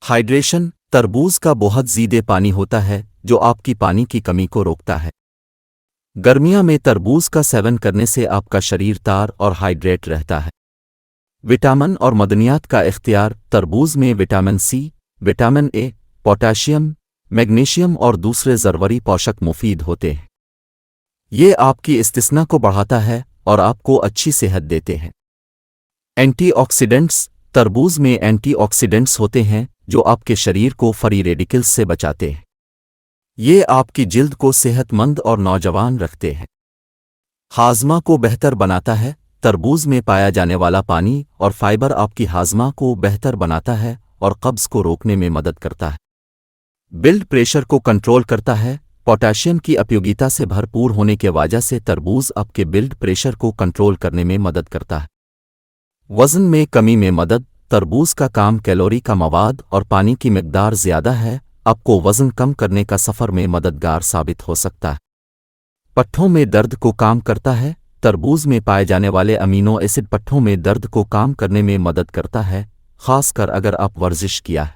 Hydration तरबूज का बहुत ज़्यादा पानी होता है जो आपकी पानी की कमी को रोकता है। गर्मियां में तरबूज का सेवन करने से आपका शरीर तार और हाइड्रेट रहता है। विटामिन और मदनियात का इख्तियार तरबूज में vitamin C, vitamin A, potassium, magnesium और दूसरे ज़रूरी पोषक मुफीद होते हैं। ये आपकी इस्तिस्ना को बढ़ाता है और आपको अच्छी सेहत देते हैं। एंटीऑक्सीडेंट्स तरबूज में एंटीऑक्सीडेंट्स होते हैं जो आपके शरीर को फ्री रेडिकल्स से बचाते हैं। ये आपकी जिल्द को सेहतमंद और नौजवान रखते हैं। हाजमा को बेहतर बनाता है तरबूज में पाया जाने वाला पानी और फाइबर आपकी हाजमा को बेहतर बनाता है और कब्ज़ को रोकने में मदद करता है। ब्लड प्रेशर को कंट्रोल करता है। पोटेशियम की उपयोगिता से भरपूर होने के वजह से तरबूज आपके ब्लड प्रेशर को कंट्रोल करने में मदद करता है। वज़न में कमी में मदद तरबूज का काम कैलोरी का मवाद और पानी की मिकदार ज़्यादा है, आपको वज़न कम करने का सफ़र में मददगार साबित हो सकता है। पट्ठों में दर्द को काम करता है तरबूज में पाए जाने वाले अमीनो एसिड पट्ठों में दर्द को काम करने में मदद करता है, ख़ासकर अगर आप वर्जिश किया है।